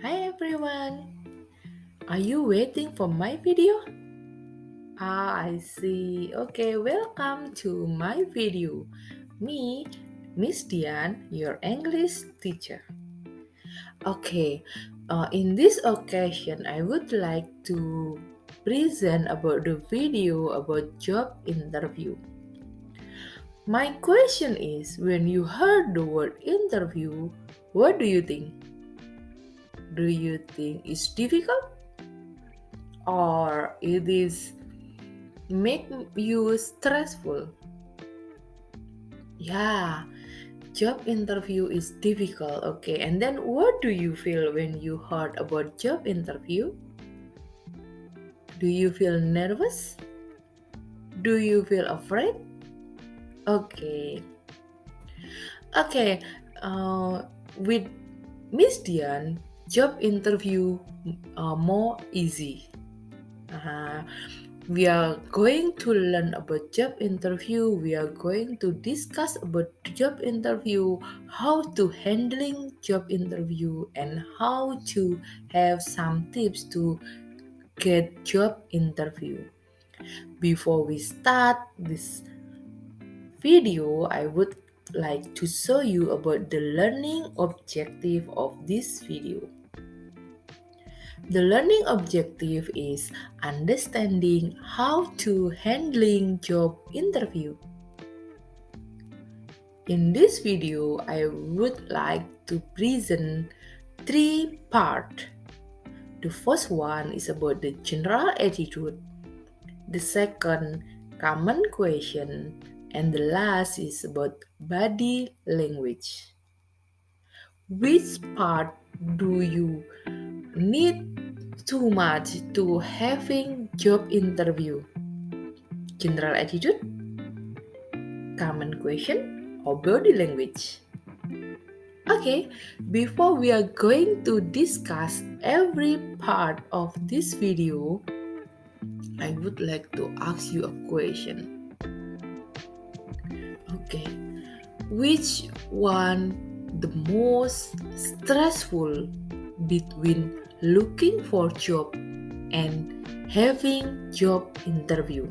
Hi everyone! Are you waiting for my video? I see. Okay, welcome to my video. Me, Miss Dian, your English teacher. Okay, in this occasion, I would like to present about the video about job interview. My question is, when you heard the word interview, what do you think? Do you think it's difficult? Or it is make you stressful? Yeah, job interview is difficult. Okay, and then what do you feel when you heard about job interview? Do you feel nervous? Do you feel afraid? Okay, okay. With Miss Dian, job interview more easy. Uh, we are going to learn about job interview. We are going to discuss about job interview, how to handling job interview, and how to have some tips to get job interview. Before we start this video, I would like to show you about the learning objective of this video. The learning objective is understanding how to handling job interview. In this video, I would like to present three parts. The first one is about the general attitude. The second, common question. And the last is about body language. Which part do you need too much to having job interview? General attitude, common question, or body language? Okay, before we are going to discuss every part of this video, I would like to ask you a question. Okay, which one the most stressful between looking for job and having job interview?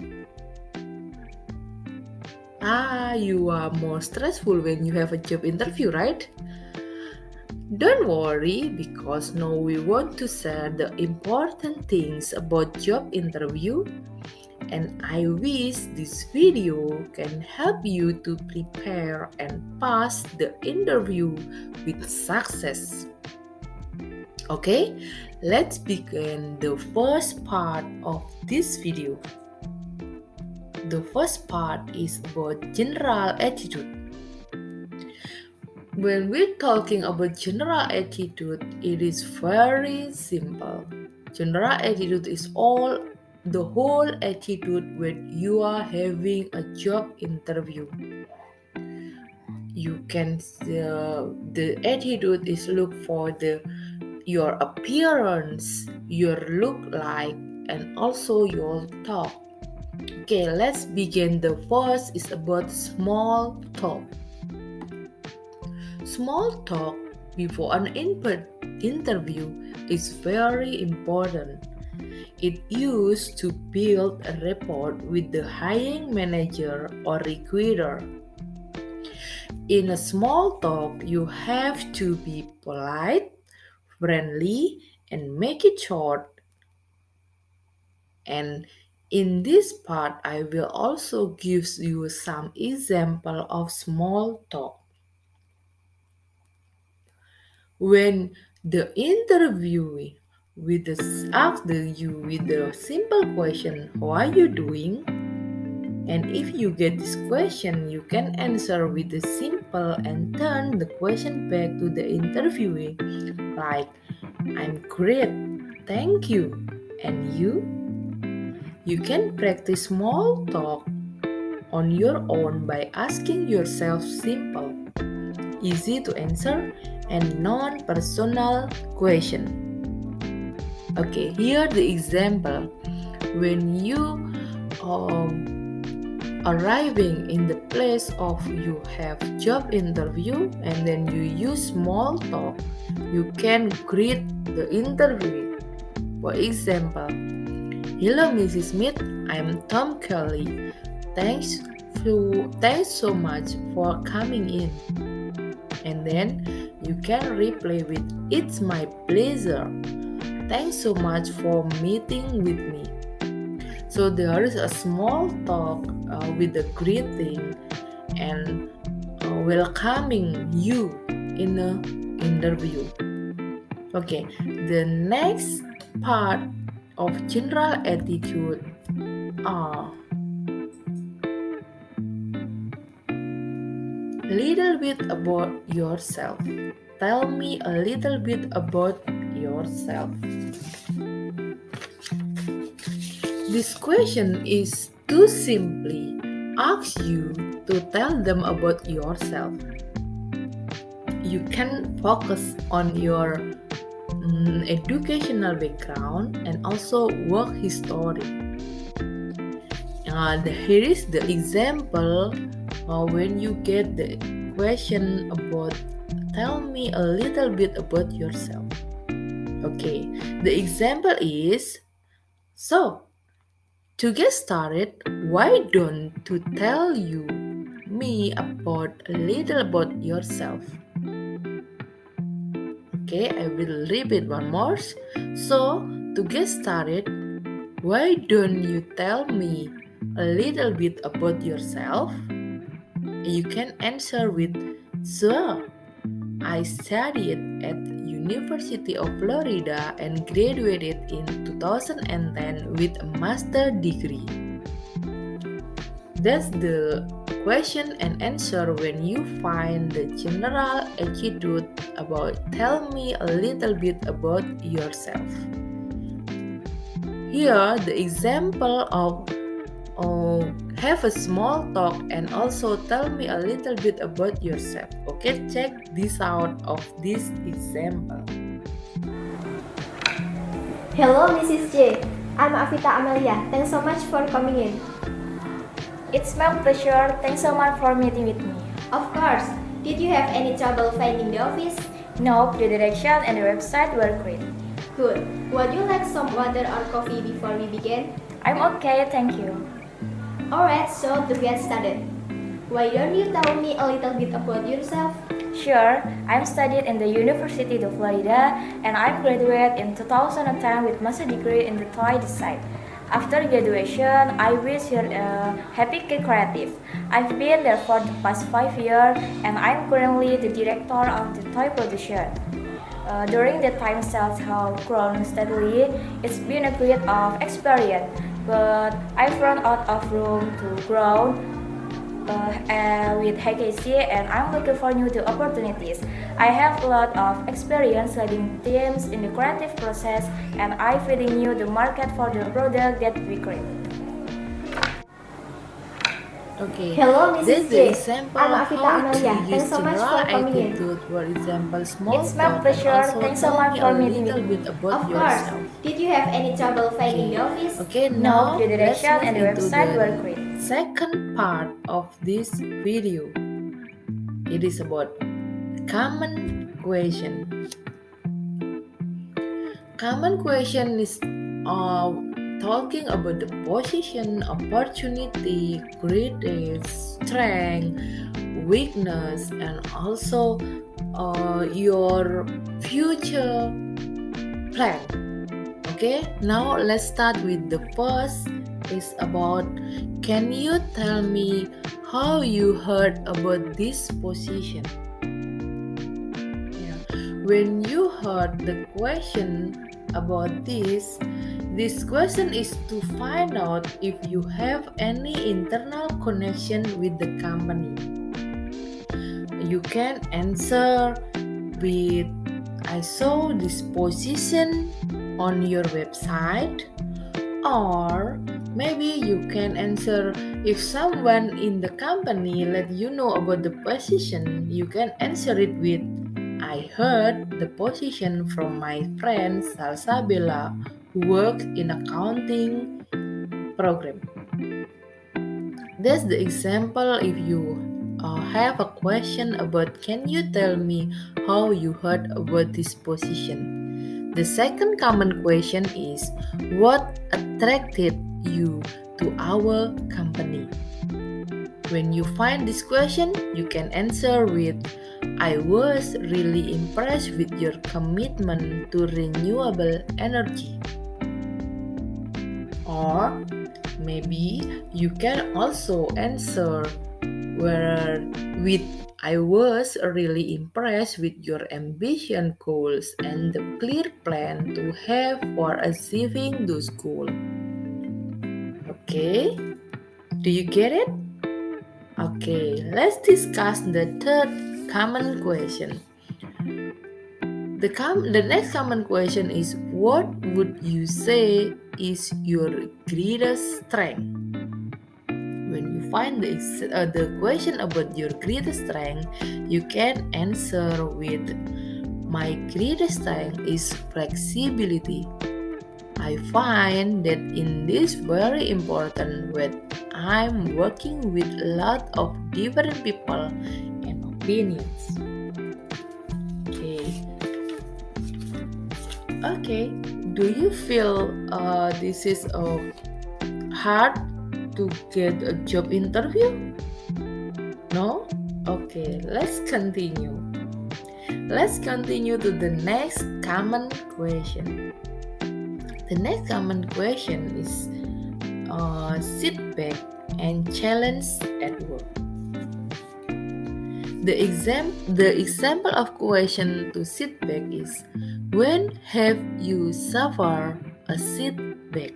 You are more stressful when you have a job interview, right? Don't worry, because now we want to share the important things about job interview, and I wish this video can help you to prepare and pass the interview with success. Okay, let's begin the first part of this video. The first part is about general attitude. When we're talking about general attitude, it is very simple. General attitude is the whole attitude when you are having a job interview. You can the attitude is look for your appearance, your look like, and also your talk. Okay, let's begin. The first is about small talk. Small talk before an interview is very important. It used to build a rapport with the hiring manager or recruiter. In a small talk, you have to be polite, friendly, and make it short. And in this part, I will also give you some example of small talk. When the interviewee asks you with the simple question, "How are you doing?" And if you get this question, you can answer with the simple and turn the question back to the interviewee, like, "I'm great, thank you. And you?" You can practice small talk on your own by asking yourself simple, easy to answer, and non-personal question. Okay, here the example. When you arriving in the place of you have job interview and then you use small talk, you can greet the interviewee. For example, hello Mrs. Smith, I'm Tom Kelly. Thanks so much for coming in. And then you can reply with it's my pleasure. Thanks so much for meeting with me. So there is a small talk with the greeting and welcoming you in the interview. Okay, the next part of general attitude are little bit about yourself. Tell me a little bit about yourself. This question is to simply ask you to tell them about yourself. You can focus on your educational background and also work history. Here is the example when you get the question about tell me a little bit about yourself. Okay, the example is so to get started, why don't you tell me about a little about yourself? Okay, I will repeat one more. So, to get started, why don't you tell me a little bit about yourself? You can answer with, sure. I studied at University of Florida and graduated in 2010 with a master degree. That's the question and answer when you find the general attitude about tell me a little bit about yourself. Here the example of have a small talk and also tell me a little bit about yourself. Okay, check this out of this example. Hello, Mrs. J. I'm Avita Amelia. Thanks so much for coming in. It's my pleasure. Thanks so much for meeting with me. Of course. Did you have any trouble finding the office? No, the direction and the website were great. Good. Would you like some water or coffee before we begin? I'm okay, thank you. Alright, so to get started, why don't you tell me a little bit about yourself? Sure, I'm studied in the University of Florida and I graduated in 2010 with master degree in the toy design. After graduation, I was here at Happy Kid Creative. I've been there for the past 5 years and I'm currently the director of the toy production. During the time sales have grown steadily, it's been a great experience, but I've run out of room to grow with HKC and I'm looking for new opportunities. I have a lot of experience leading teams in the creative process and I'm feeding you the market for the product that we create. Okay. Hello, Mrs. This is the J. example I'm of Avita how Amelia. to use Thanks so much general for coming in. attitude. For example, small It's my talk and pleasure. also Thanks so tell much me for a meeting little with bit me. about Of course. yourself. Did you have any trouble finding the office? Okay, No, now the let's direction move and the into website the were great. second part of this video. It is about common question. Common question is talking about the position, opportunity, greatness, strength, weakness, and also your future plan. Okay, now let's start with the first is about can you tell me how you heard about this position? Yeah. When you heard the question about this question is to find out if you have any internal connection with the company. You can answer with I saw this position on your website, or maybe you can answer if someone in the company let you know about the position, you can answer it with I heard the position from my friend Salsabella who works in accounting program. That's the example if you have a question about can you tell me how you heard about this position. The second common question is what attracted you to our company. When you find this question, you can answer with I was really impressed with your commitment to renewable energy. Or maybe you can also answer where with I was really impressed with your ambition goals and the clear plan to have for achieving those goals. Okay, do you get it? Okay, let's discuss the third common question. The next common question is what would you say is your greatest strength? When you find the question about your greatest strength, you can answer with my greatest strength is flexibility. I find that in this very important when I'm working with a lot of different people and opinions. Okay. Do you feel this is hard to get a job interview? No? Okay, let's continue. Let's continue to the next common question. The next common question is sit back and challenge at work. The example of question to sit back is when have you suffered a setback?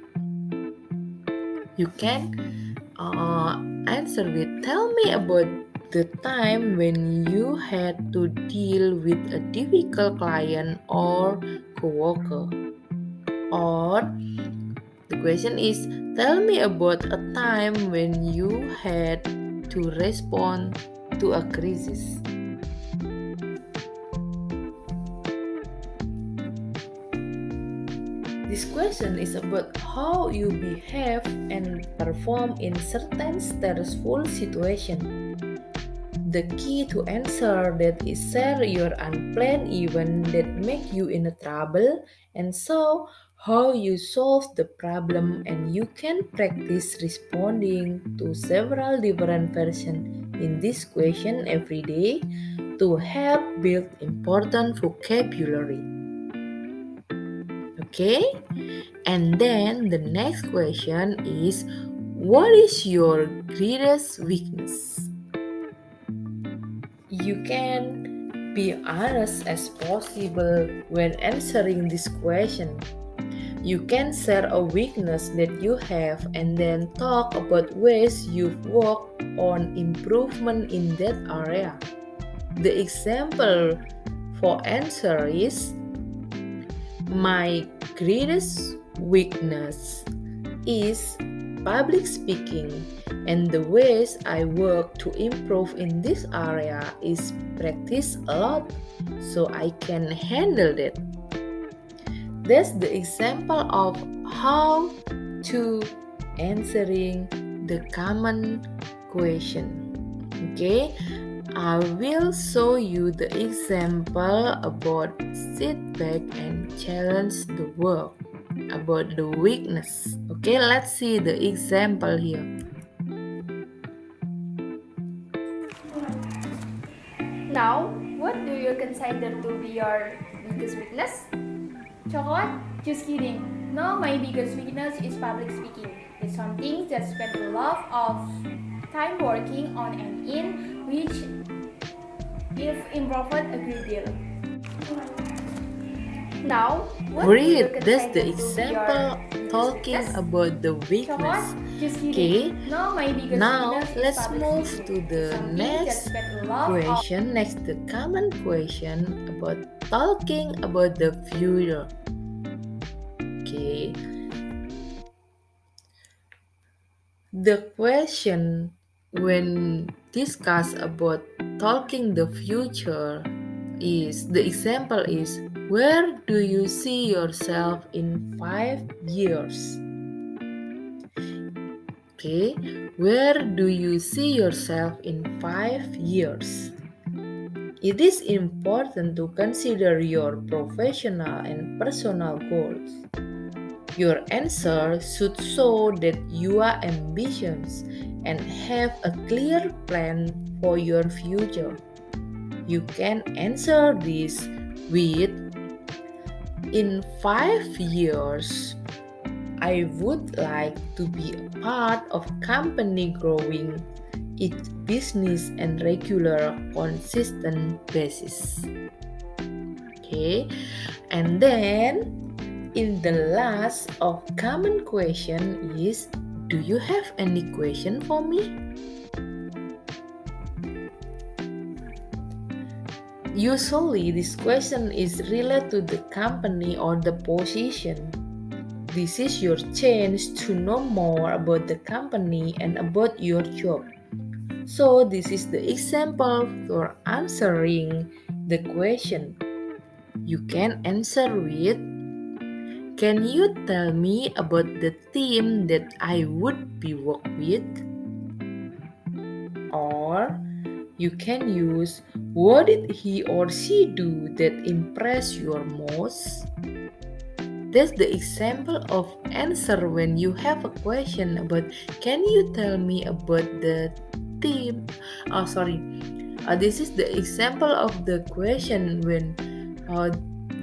You can answer with tell me about the time when you had to deal with a difficult client or coworker. Or the question is tell me about a time when you had to respond to a crisis. This question is about how you behave and perform in certain stressful situations. The key to answer that is share your unplanned event that make you in trouble and so how you solve the problem and you can practice responding to several different versions in this question every day to help build important vocabulary. Okay? And then the next question is what is your greatest weakness? You can be honest as possible when answering this question. You can share a weakness that you have and then talk about ways you've worked on improvement in that area. The example for answer is my greatest weakness is public speaking, and the ways I work to improve in this area is practice a lot so I can handle that. That's the example of how to answering the common question. Okay, I will show you the example about sit back and challenge the work about the weakness. Okay, let's see the example here. Now, what do you consider to be your biggest weakness? Chocolate? Just kidding. No, my biggest weakness is public speaking. It's something that I spend a lot of time working on and in which I've improved a great deal. Now, what do you Great, that's consider the to be example your biggest talking weakness? about the weakness. Chocolate? Just kidding. Okay, No, my biggest now weakness is let's public move speaking. to It's the something that I next spend a lot of question. Next, the common question about talking about the future. Okay, the question when discuss about talking the future is the example is where do you see yourself in 5 years? Okay, Where do you see yourself in 5 years? It is important to consider your professional and personal goals. Your answer should show that you are ambitious and have a clear plan for your future. You can answer this with in 5 years, I would like to be a part of company growing its business and regular consistent basis. Okay, and then in the last of common question is, do you have any question for me? Usually this question is related to the company or the position. This is your chance to know more about the company and about your job. So this is the example for answering the question. You can answer with, can you tell me about the team that I would be work with? Or you can use, what did he or she do that impressed you most? That's the example of answer when you have a question about, can you tell me about the team? This is the example of the question when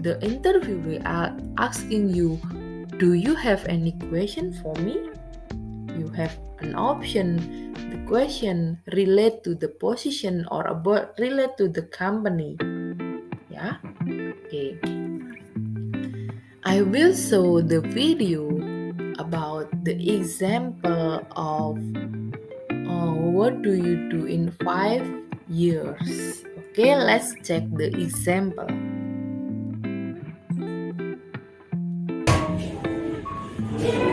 the interviewer are asking you, do you have any question for me? You have an option. The question relate to the position or about relate to the company. Yeah. Okay. I will show the video about the example of what do you do in 5 years. Okay, let's check the example.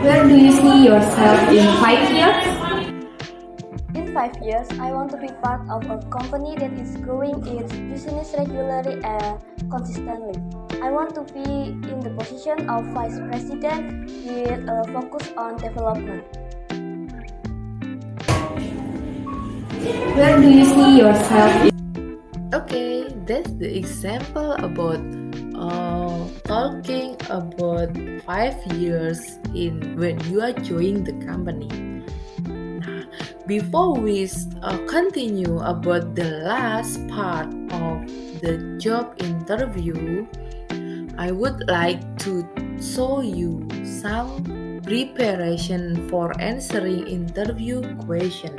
Where do you see yourself in 5 years? In 5 years, I want to be part of a company that is growing its business regularly and consistently. I want to be in the position of vice president with a focus on development. Where do you see yourself in? Okay, that's the example about talking about 5 years in when you are joining the company. Now, before we continue about the last part of the job interview, I would like to show you some preparation for answering interview question.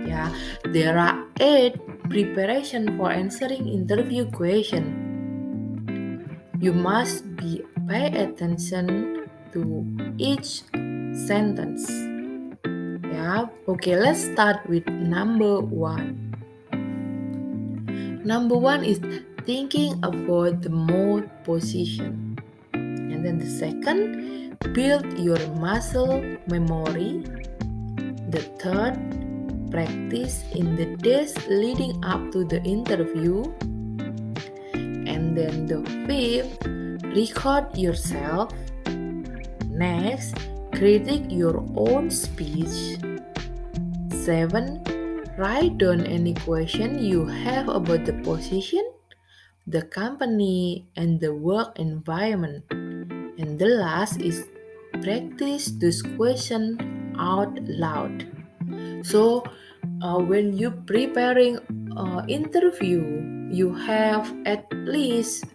Yeah, there are 8 preparation for answering interview question. You must pay attention to each sentence. Yeah, okay, let's start with number 1. Number 1 is thinking about the mode position. And then the second, build your muscle memory. The third, practice in the days leading up to the interview. And then the fifth, record yourself. Next, critique your own speech. 7, write down any question you have about the position, the company, and the work environment. And the last is practice this question out loud. So when you preparing interview, you have at least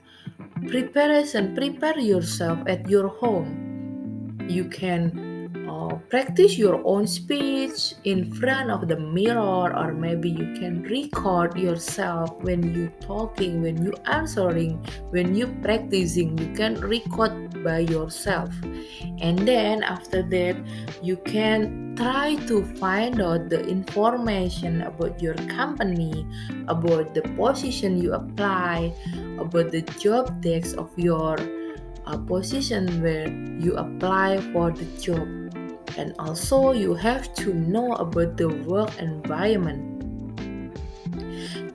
prepare yourself at your home. You can practice your own speech in front of the mirror, or maybe you can record yourself when you talking, when you answering, when you practicing. You can record by yourself, and then after that you can try to find out the information about your company, about the position you apply, about the job text of your position where you apply for the job. And also you have to know about the work environment.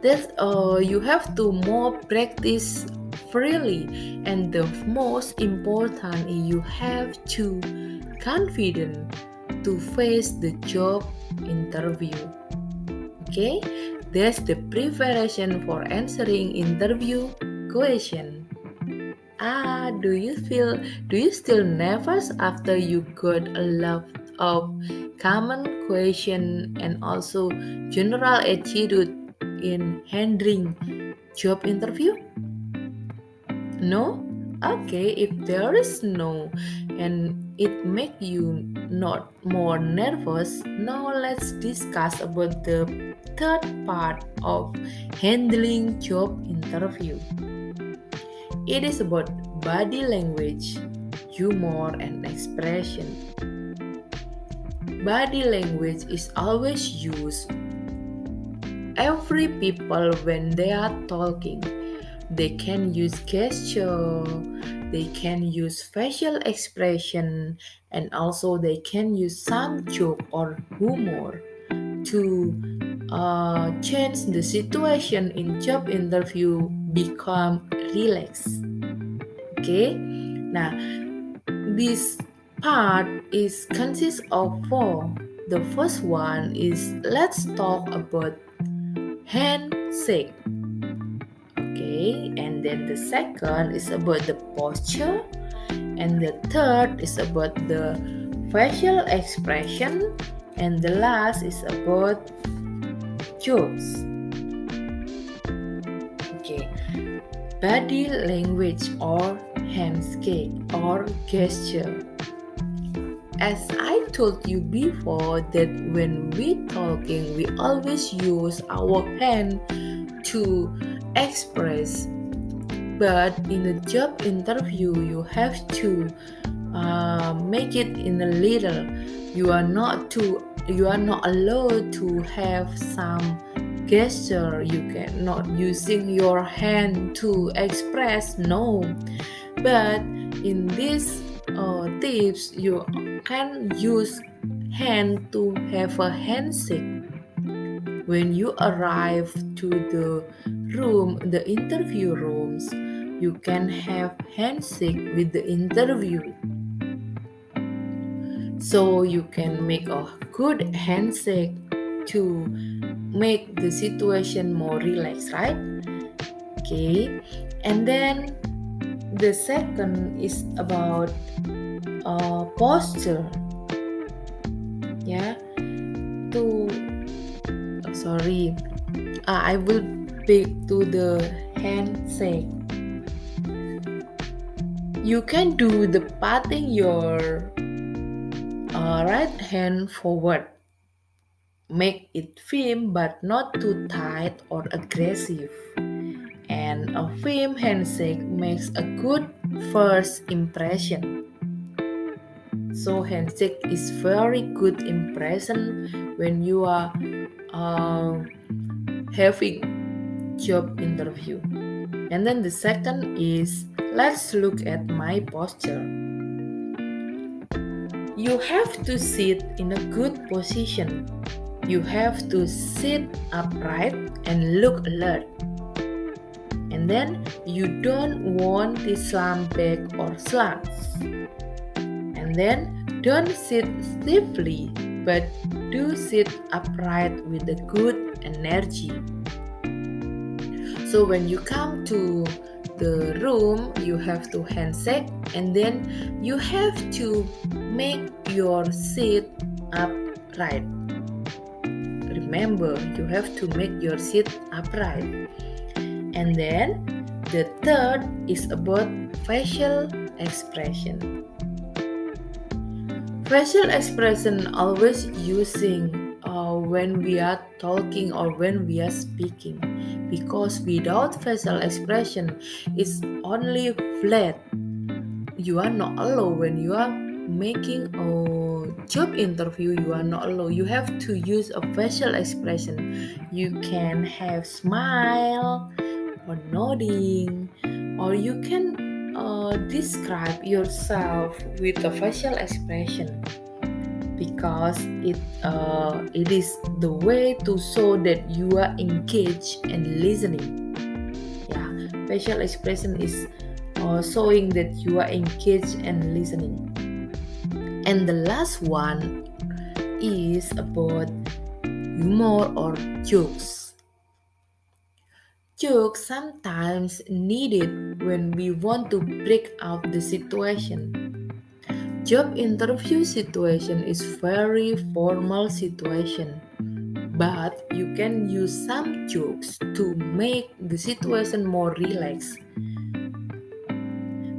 That you have to more practice freely, and the most important is you have to confident to face the job interview. Okay, that's the preparation for answering interview question. Do you still nervous after you got a lot of common question and also general attitude in handling job interview? No? Okay, if there is no and it make you not more nervous, now let's discuss about the third part of handling job interview. It is about body language, humor, and expression. Body language is always used. Every people when they are talking, they can use gesture, they can use facial expression, and also they can use some joke or humor to change the situation in job interview become relaxed. Okay, now this part is consists of four. The first one is let's talk about handshake. Okay, and then the second is about the posture, and the third is about the facial expression, and the last is about jokes. Okay, body language or handshake or gesture. As I told you before that when we talking we always use our hand to express, but in a job interview you have to make it in a little. You are not allowed to have some gesture. You cannot using your hand to express, no. But in this tips you can use hand to have a handshake. When you arrive to the interview rooms, you can have handshake with the interview. So you can make a good handshake to make the situation more relaxed, right? Okay, and then the second is about posture. Yeah, I will pick to the handshake. You can do the patting your right hand forward. Make it firm but not too tight or aggressive. And a firm handshake makes a good first impression. So handshake is very good impression when you are having job interview. And then the second is let's look at my posture. You have to sit in a good position. You have to sit upright and look alert. And then you don't want to slump back or slants. And then don't sit stiffly, but do sit upright with a good energy. So when you come to the room, you have to handshake, and then you have to make your seat upright. Remember, you have to make your seat upright. And then the third is about facial expression. Facial expression always using when we are talking or when we are speaking, because without facial expression it's only flat. You are not allowed when you are making a job interview. You are not allowed. You have to use a facial expression. You can have smile or nodding, or you can describe yourself with a facial expression, because it is the way to show that you are engaged and listening. Yeah, facial expression is showing that you are engaged and listening. And the last one, is about humor or jokes. Jokes sometimes needed when we want to break out the situation. Job interview situation is very formal situation, but you can use some jokes to make the situation more relaxed.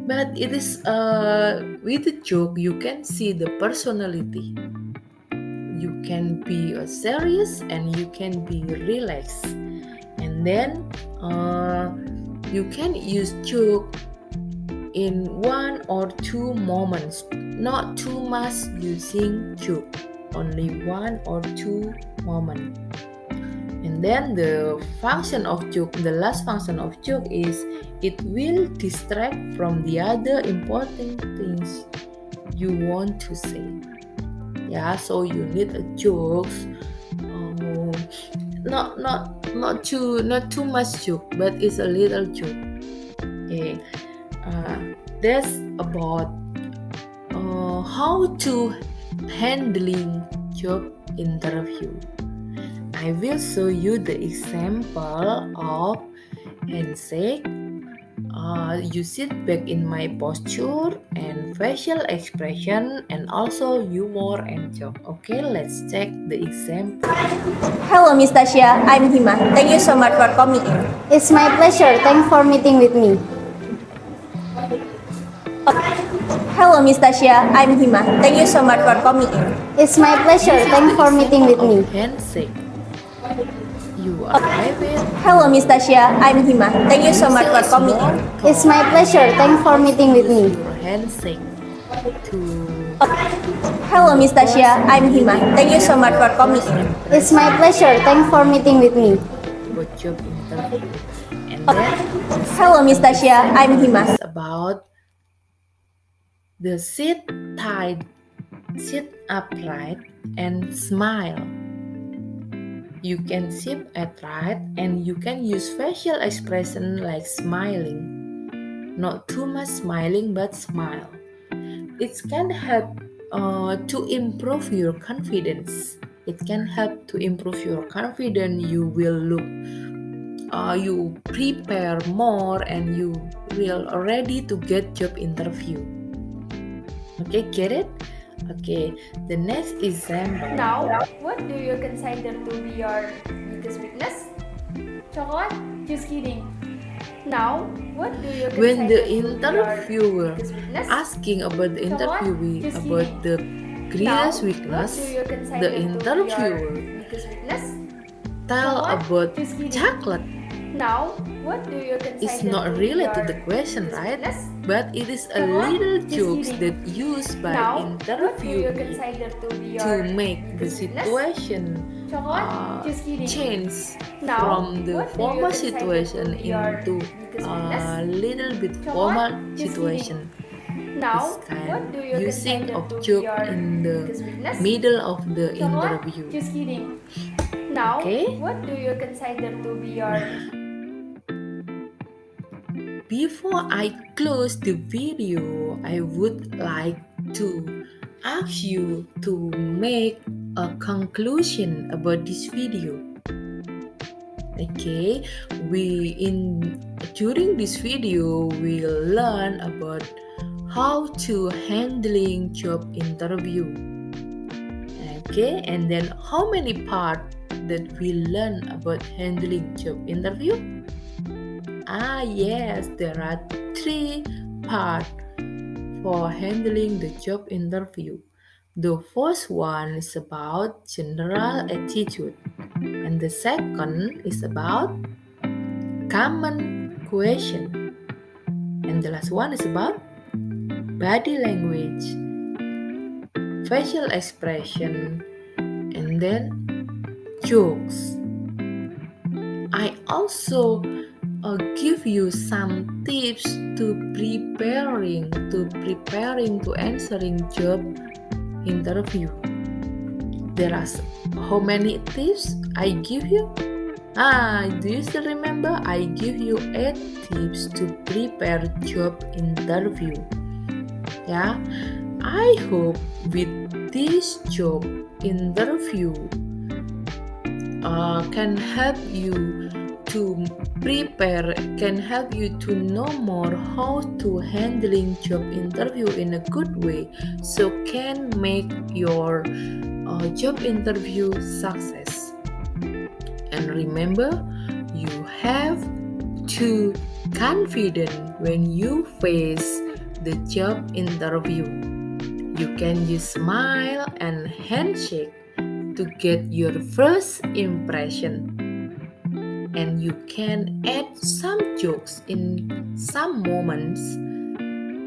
But it is with a joke you can see the personality. You can be serious and you can be relaxed, and then you can use joke in one or two moments, not too much using joke, only one or two moment. And then the last function of joke is it will distract from the other important things you want to say. Yeah, so you need a jokes, uh, not too much joke, but it's a little joke. Okay, that's about how to handling job interview. I will show you the example of handshake. You sit back in my posture and facial expression and also humor and joke. Okay, let's check the example. Hello, Miss Tasya. I'm Hima. Thank you so much for coming in. It's my pleasure. Thanks for meeting with me. Hello, Miss Tasya. I'm Hima. Thank you so much for coming in. It's my pleasure. Thanks for meeting with me. Handshake. You arrive at Hello, Miss Tasya. I'm Hima. Thank you so much for coming in. It's my pleasure. Thanks for meeting with me. your handshake to Hello, Miss Tasya. I'm Hima. Thank you so much for coming in. It's my pleasure. Thanks for meeting with me. about job interview. And then Hello, Miss Tasya. I'm Hima. it's about the sit tight, sit upright, and smile. You can sit upright and you can use facial expression like smiling. Not too much smiling, but smile. It can help to improve your confidence. It can help to improve your confidence. You will look, you prepare more, and you will ready to get job interview. Okay, get it? Okay, the next example. Now, what do you consider to be your biggest weakness? Chocolate? Just kidding. Now, what do you consider When the to be your interviewer biggest weakness? asking about the Chocolate? interviewee Just about kidding. the Now, greatest what weakness, do you consider the to be your interviewer biggest weakness? tell Chocolate? about Just kidding. chocolate. Now, what do you consider It's not to be related to your the question, biggest right? weakness? But it is a Chocolate? little Just jokes kidding. that used by Now, what do you interviewee consider to be your to make the biggest weakness? situation Chocolate? Just kidding. change Now, from the what do you formal consider situation to be your into biggest a weakness? little bit Chocolate? formal Just situation. Now, This kind what do you using consider of to be joke your in the biggest weakness? middle of the Chocolate? interview. Just kidding. Now, Okay. what do you consider to be your Before I close the video, I would like to ask you to make a conclusion about this video. Okay, during this video we'll learn about how to handling job interview. Okay, and then how many part that we learn about handling job interview? Yes, there are 3 parts for handling the job interview. The first one is about general attitude, and the second is about common question, and the last one is about body language, facial expression, and then jokes. I also give you some tips to preparing to answering job interview. There are how many tips I give you? Do you still remember? I give you 8 tips to prepare job interview. Yeah, I hope with this job interview can help you to prepare, can help you to know more how to handling job interview in a good way, so can make your job interview success. And remember, you have to confident when you face the job interview. You can use smile and handshake to get your first impression. And you can add some jokes in some moments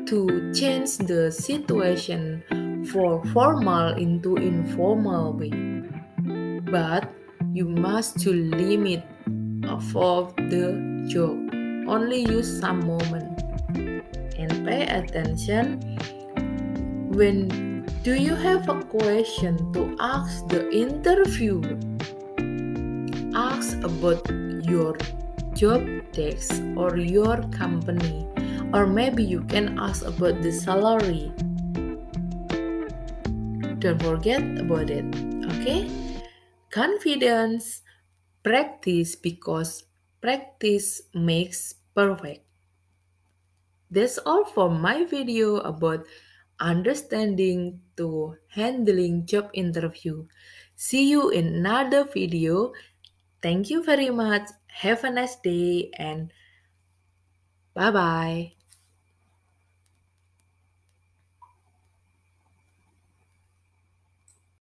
to change the situation for formal into informal way. But you must to limit for the joke. Only use some moment and pay attention when do you have a question to ask the interviewer. Ask about your job desk or your company, or maybe you can ask about the salary. Don't forget about it. Okay, confidence, practice, because practice makes perfect. That's all for my video about understanding to handling job interview. See you in another video. Thank you very much. Have a nice day and bye bye.